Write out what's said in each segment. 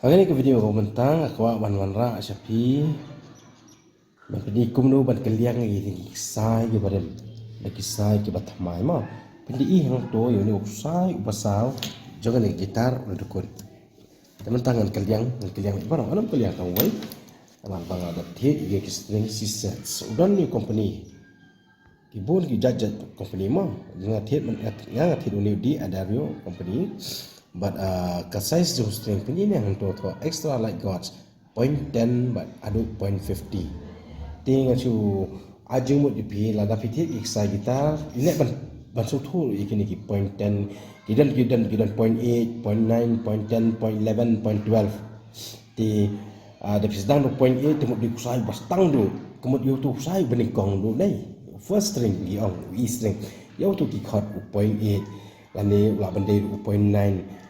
Hari ni ke video ko tentang aku wan ra sapi. Mapedi kum no ban kaliang ni sai ke badam. Lagi sai ke batamai ma. Pindi hang to yo ni sai upasau jangan ni gitar untuk kun. Teman tangan kaliang barang alam kaliang kau wai. Amal bang ada thit ye string sets. Udan ni company. Kibun ki jajat company ma. Dengan thit man yang thit ni di ada rio company. But size the string pun ini yang tu extra like gods 0.10 but adu 0.50 ting acu ajung mut dipi lada pitit iksa gitar ini ban sutu ikini ki 0.10 kidan 0.8 0.9 0.10 0.11 0.12 ti ada sedang 0.8 temu di kusai bastang do kemudian tu kusai benikong do dai first string di ong e string yau tu ki chord 0.8 lani ulah bendai 0.9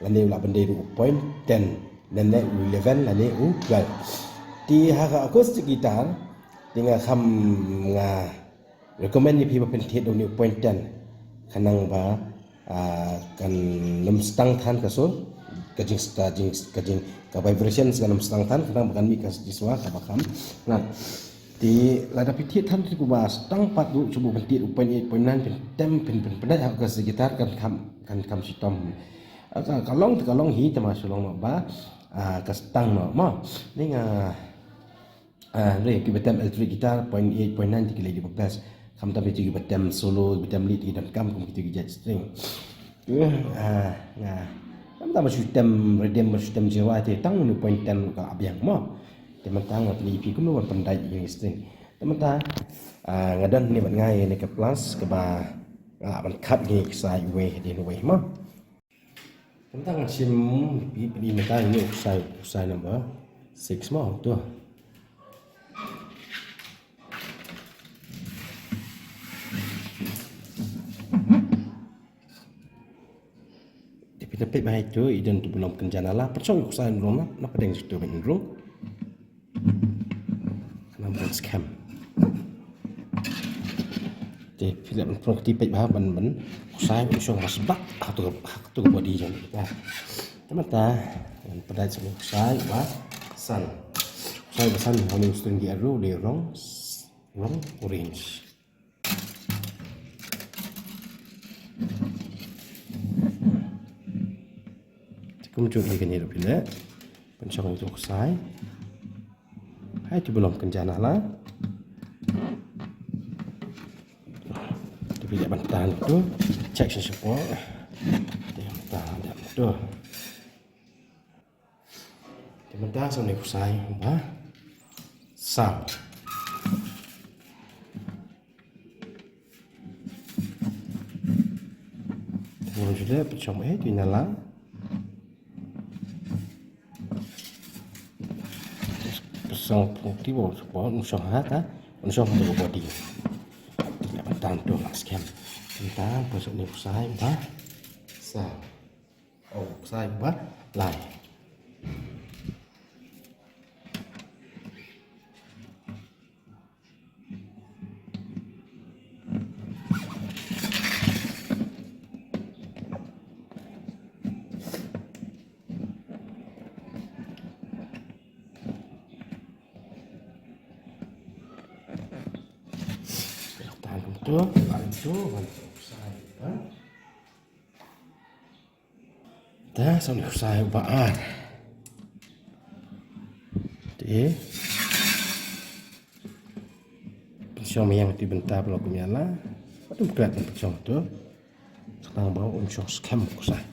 lani ulah bendai 0.10 dan ne 11 lani 12 di haka acoustic gitar dengan kham nga recommend ni pi pen thiet do 0.10 kanang ba kan lem stang than kaso kajing ka vibration kan lem stang than kanang bakan mi kas diswa ka bakam nah di lada pitit than tu bas tang pat du cubu pentit 0.8 0.9 pen tem pen pen hak kas gitar kan kam sitom kalong hi tama sulong ba kas tang ma ni nga re ki betam electric guitar 0.8 0.9 ti lagi bebas kam ta beti betam solo betam lead dan kam kitu jet string nga kam ta sistem redem sistem jewa ti tang 0.10 ka abyang ma teman-teman ngat li pi kum no pandai yang string teman-teman ngadan ni ban ngai ni ke plus ke ba ban cut ni sai we di we ma teman-teman sim pi meta ni usai number 6 ma tu tapi bahai tu idan tu belum kenjana lah percong usai rumah nak pedeng situ ben rung bukan scam. Jadi film properti pek bah ban saya usung masbak atau body jam kita. Teman-teman pada semua saya bah san. Saya besan honing string di aru di wrong orange. Kemudian lagi ni bila pencong untuk saya. Hai tu belum kenjana lah. Tapi dia bantahan tu check support. Dia bantahan tu. Dia bantahan sampai kusai bah sam. Kemudian sudah pencong tu nyala. Sang putih bawa support unsur hata unsur untuk body. Ya bantahan tu scam. Tentang pasal ni usai bah sam. Oh usai bah lai. Tu dah sampai usai baan. Di pencong yang dibentar belum nyala. Apa berat pencong tu? Sekarang bawa unsur scam usai.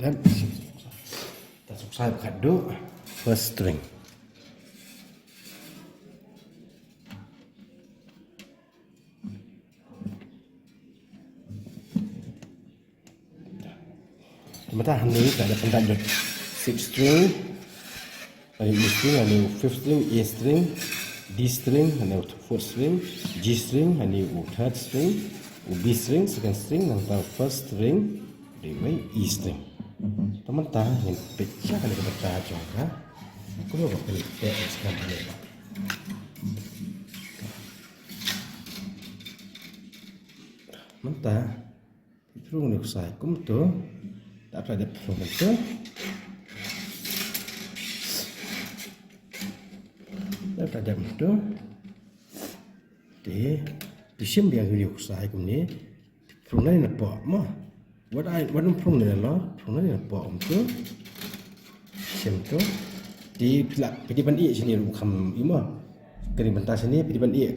Dan kita usai kado first string. Teman-teman ni ada pendek 6 string, ada E string, ada 5th string, A string, D string, ada 4th string, G string, ada 3rd string, B string, 2nd string, dan 1st string, dengan E string. Teman-teman yang pecah kalau kita baca juga, aku lupa kali sekarang ni. Teman-teman Prung ni usai kum tu. Tak ada prung tu. Tak ada tu. Di sim biang ni usai kum ni. Prung ni nak buat mah. Wadon prung ni lah. Prung ni nak buat tu. Sim tu. Di pediban i sini kam ima. Kering bentar sini pediban i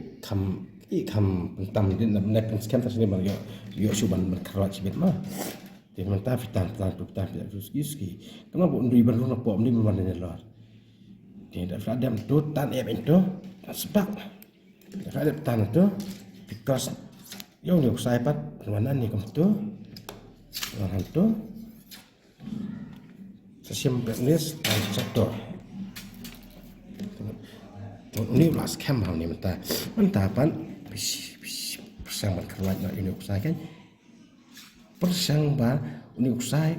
kam pentam di nak penskem sini bang yo suban berkerat sibet mah. Di bentar fitan tu ski. Kenapa undu iban runa pom ni belum ada lor. Di dak ada tu tan itu sebab dak ada tan tu because yo ni usai pat mana ni kam tu. Orang tu sesimpel ni satu. Ini last cam hal ni mentah pan persang berkeruat nak ini usai kan persang ba ini usai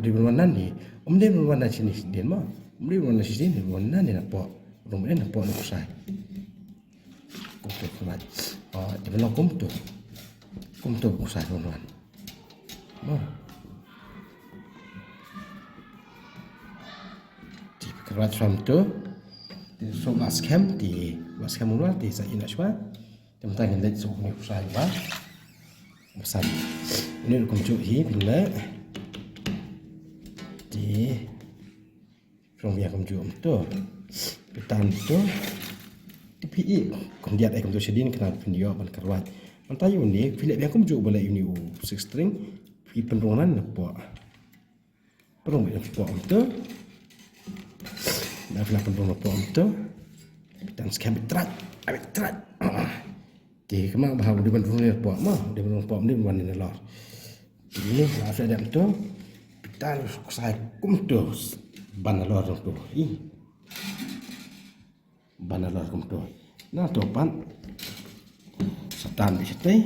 di mana ni dia mana sini dia mah dia mana sini mana ni nak buat rumah ni nak buat usai untuk keruat di mana kum tu usai rumah di keruat from tu so last camp mula di saya nak cuba tentang yang so ni usai ba besar ini kum cu hi bila di from yang kum cu tu petan tu di pi kum dia kum tu sedin kena video ban keruat mantai ni filip yang kum cu boleh ini six string pi penrungan apa perung yang apa tu dah nak penrungan apa tu dan scam berat di kemang bahawa di penrungan ni apa mah di penrungan apa ni mana ni lah ini lah saya dah tu kita saya kum tu banalor tu banalor kum tu nah topan setan di situ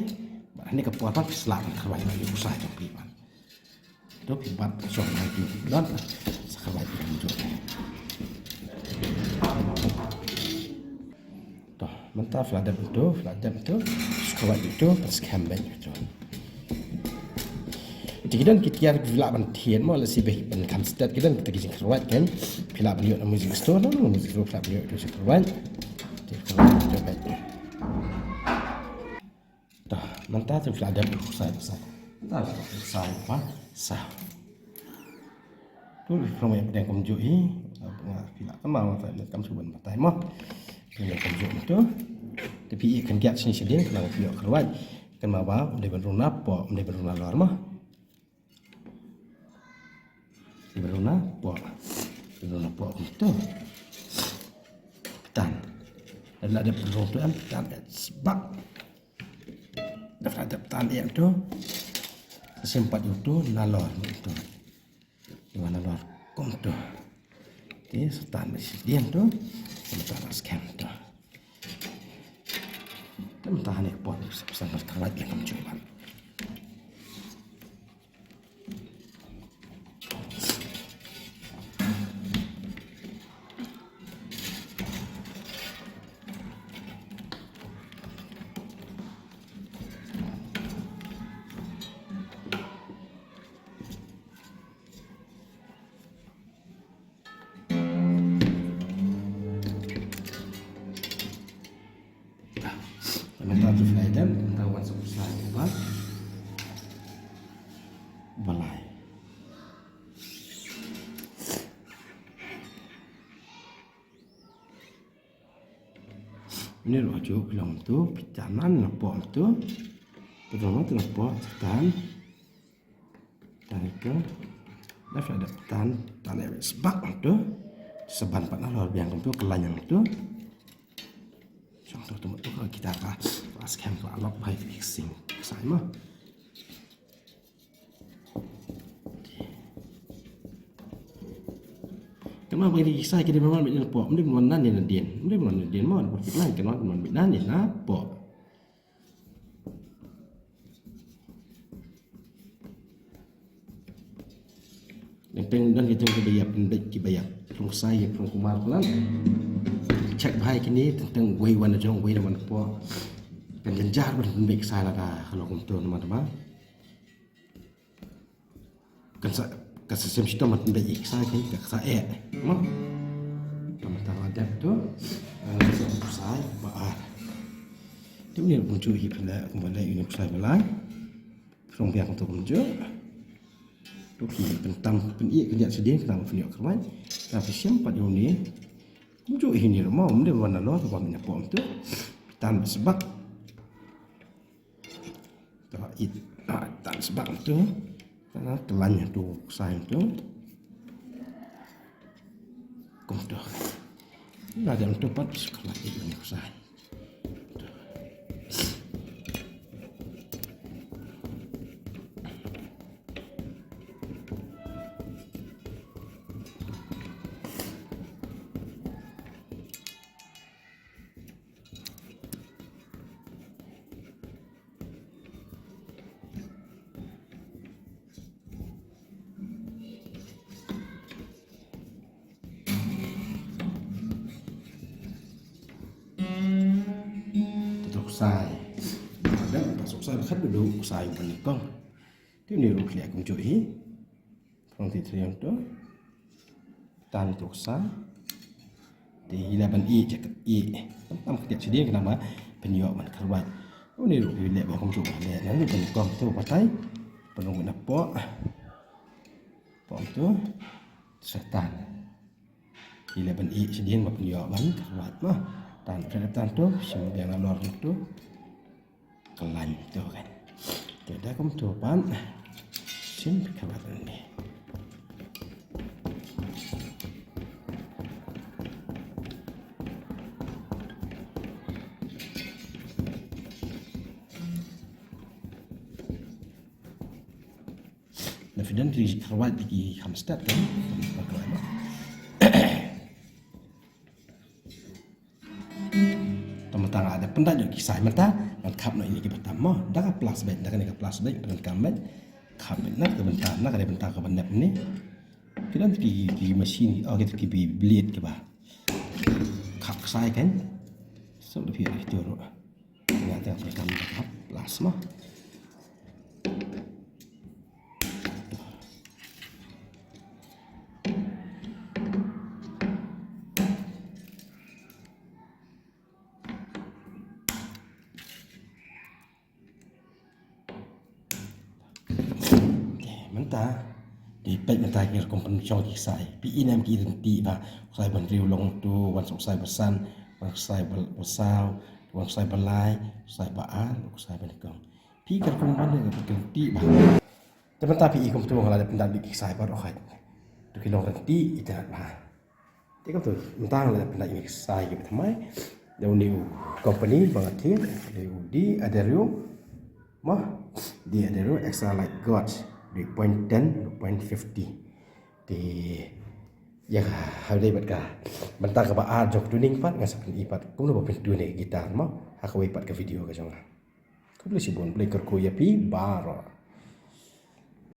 ini kepuatan selatan kerwai lagi usai tu pipan tu pipan sok lagi dan sekerwai itu toh mentah fladam itu sekerwai itu scam bank itu jadi kita bila bantian malah si baik ban stat kita kisah kerwai kan bila beliau music store music store beliau itu sekerwai itu baik mentah tu ada besar tak besar apa sah tu kalau yang pedang komjui bila tambah mata nak kam suban matai mah bila komjui tu tapi ikan giat sini sedih kalau dia keluar kan bawa dia beruna po dia beruna luar mah dia beruna po tu tan dan ada beruna tan sebab dapat adaptan yang tu sesempat itu nalor itu di mana nalor kom tu di setan dia tu sementara scam tu mentah ni pot pesan berkerat yang mencoba Mentatu Flaiden pengetahuan sebesar apa balai ini rojo bilang tu picanan lapor tu pertama tu lapor setan dan itu dah ada tan sebab tu seban pak nalor biang tu kelanyang tu contoh tu kalau kita pas camp tu alok by fixing saya mah kenapa ini saya kira memang begini po mending mana ni nadian mending mana nadian mau berpikir lain kenapa mana begini ni apa yang pengen dan kita bayar pendek bayar perlu saya perlu kumar pelan cek baik ini tentang way one jong way mana po penjenjar berpendek saya lah kalau untuk teman-teman kan sa sem sto mat ndai ik sai kai ka sa mo tamatang adap tu sa sai ba tu ni pun cu hi pula kembali ini sai balai from biak untuk kunju tu ki pentam pen i kerja sedih kenapa punya kerwan tapi siapa di ni kunju ini mau mende warna lo tu pamnya pom tu tan sebab tu it tan sebab tu karena telannya tu sai tu kum tu ada untuk pat sekolah ini sai sai ada masuk sai khát dulu sai bên con cái điều lục lẹ cũng chuỗi phong thị trường đó tan thuộc sai thì là bên i chắc i tâm cái chuyện điên cái nào mà bên nhọ mình không vậy cái điều lục lẹ bên không chuỗi lẹ nó bên con tôi bắt thấy bên ông mình đập bó itu setan thì là bên i sẽ điên mà bên nhọ bắn không vậy mà tan tu sembiang lor tu kelan tu kan tidak kamu coba sini kawan ini Nafidan di kawan di Hamstad kan tang ada pendak jo kisah mata man kap no ini ki pertama dah plus bet dah kan plus bet dengan kamet kap nak ke bentar nak ada bentar ke bandap ni kita pergi mesin kita pergi blade ke bah kap sai kan so lebih itu ro ternyata mereka kap plus mah mentah di pet mentah kira kompen chong kisai pi inam ki renti ba sai ban riu long tu wan sok sai bersan wan sai bersau wan sai belai sai baan sai ban kong pi kar kom ban ne ke renti ba te mentah pi kom tu ngala pendak di kisai ba rohat tu ki long renti ita ba te kom tu mentah ngala pendak ni kisai ke thamai deu new company bangatin deu di ada riu mah dia ada riu extra like god di point 10 point 50 di yang hal đây bật cả mình ta các bạn chụp tuning phát ngay sau khi phát cũng là một phần tuning guitar mà hãy quay bắt cái video cái trong này cũng là chỉ buồn play cơ ya pi bar